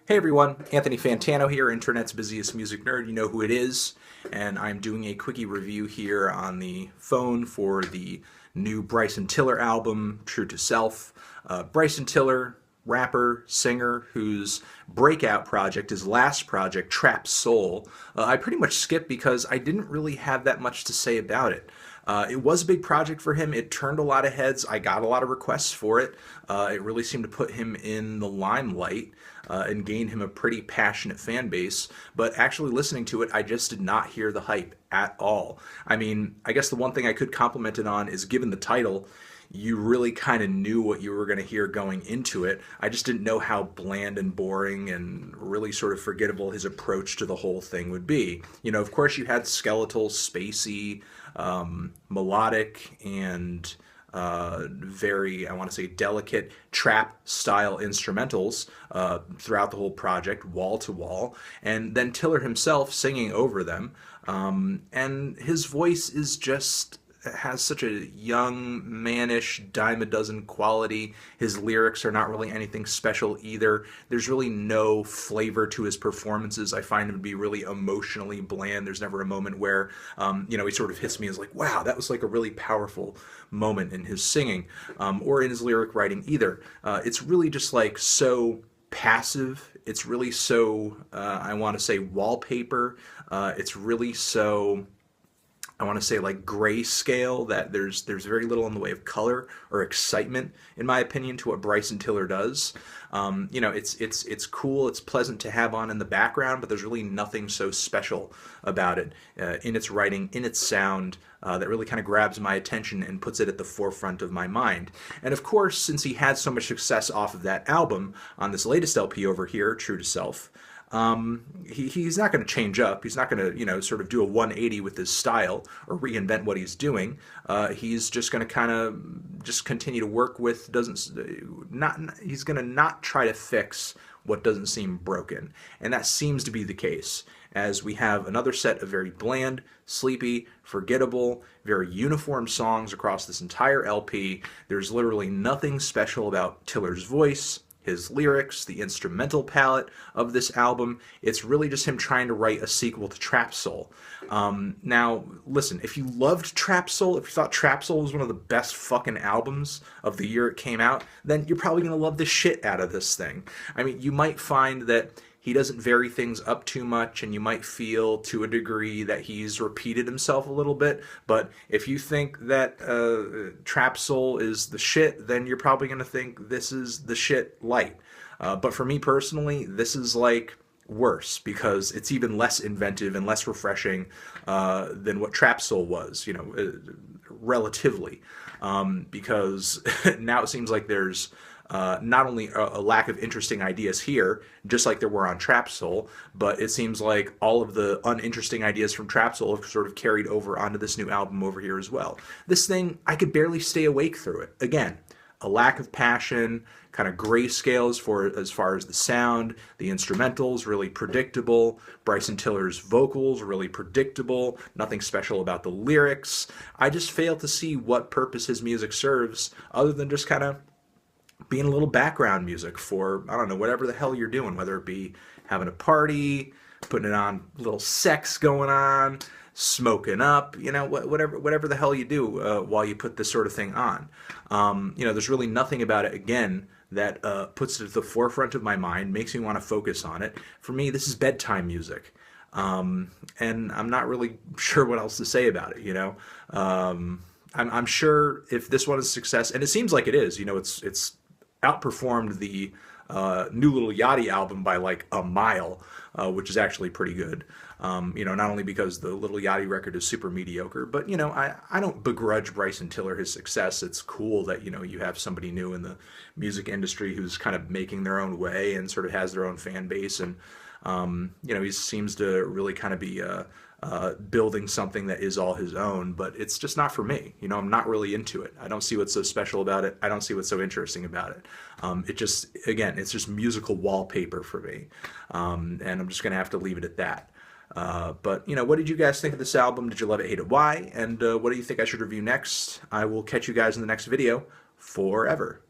Hey everyone, Anthony Fantano here, Internet's busiest music nerd. You know who it is. And I'm doing a quickie review here on the phone for the new Bryson Tiller album, True to Self. Bryson Tiller, rapper, singer, whose breakout project, his last project, Trap Soul, I pretty much skipped because I didn't really have that much to say about it. It was a big project for him. It turned a lot of heads. I got a lot of requests for it. It really seemed to put him in the limelight and gain him a pretty passionate fan base. But actually listening to it, I just did not hear the hype at all. I mean, I guess the one thing I could compliment it on is, given the title, you really kind of knew what you were going to hear going into it. I just didn't know how bland and boring and really sort of forgettable his approach to the whole thing would be. You know, of course, you had skeletal, spacey, melodic, and very, I want to say, delicate trap style instrumentals throughout the whole project, wall to wall, and then Tiller himself singing over them. And his voice is just has such a young, mannish, dime a dozen quality. His lyrics are not really anything special either. There's really no flavor to his performances. I find him to be really emotionally bland. There's never a moment where, he sort of hits me as like, wow, that was like a really powerful moment in his singing, or in his lyric writing either. It's really just like so passive. It's really so, I want to say, wallpaper. It's really so, I want to say, like grayscale, that there's very little in the way of color or excitement, in my opinion, to what Bryson Tiller does. It's cool, it's pleasant to have on in the background, but there's really nothing so special about it in its writing, in its sound, that really kind of grabs my attention and puts it at the forefront of my mind. And of course, since he had so much success off of that album on this latest LP over here, True to Self, he's not going to change up. He's not going to, sort of do a 180 with his style or reinvent what he's doing. He's just going to kind of just continue to work with, he's going to not try to fix what doesn't seem broken. And that seems to be the case, as we have another set of very bland, sleepy, forgettable, very uniform songs across this entire LP. There's literally nothing special about Tiller's voice, his lyrics, the instrumental palette of this album. It's really just him trying to write a sequel to Trap Soul. Now, listen, if you loved Trap Soul, if you thought Trap Soul was one of the best fucking albums of the year it came out, then you're probably going to love the shit out of this thing. I mean, you might find that he doesn't vary things up too much, and you might feel to a degree that he's repeated himself a little bit. But if you think that Trap Soul is the shit, then you're probably going to think this is the shit light. But for me personally, this is like worse, because it's even less inventive and less refreshing than what Trap Soul was, relatively. Because now it seems like there's not only a lack of interesting ideas here, just like there were on Trap Soul, but it seems like all of the uninteresting ideas from Trap Soul have sort of carried over onto this new album over here as well. This thing, I could barely stay awake through it. Again, a lack of passion, kind of grayscales as far as the sound, the instrumentals really predictable, Bryson Tiller's vocals really predictable, nothing special about the lyrics. I just fail to see what purpose his music serves other than just kind of being a little background music for, I don't know, whatever the hell you're doing, whether it be having a party, putting it on, a little sex going on, smoking up, whatever the hell you do while you put this sort of thing on. There's really nothing about it, again, that puts it at the forefront of my mind, makes me want to focus on it. For me, this is bedtime music. And I'm not really sure what else to say about it, I'm sure if this one is a success, and it seems like it is, it's outperformed the new Lil Yachty album by like a mile, which is actually pretty good. Not only because the Lil Yachty record is super mediocre, but, I don't begrudge Bryson Tiller his success. It's cool that, you have somebody new in the music industry who's kind of making their own way and sort of has their own fan base. And, he seems to really kind of be building something that is all his own, but it's just not for me. I'm not really into it. I don't see what's so special about it. I don't see what's so interesting about it. It's just musical wallpaper for me. And I'm just going to have to leave it at that. But, what did you guys think of this album? Did you love it, hate it, why? And what do you think I should review next? I will catch you guys in the next video. Forever.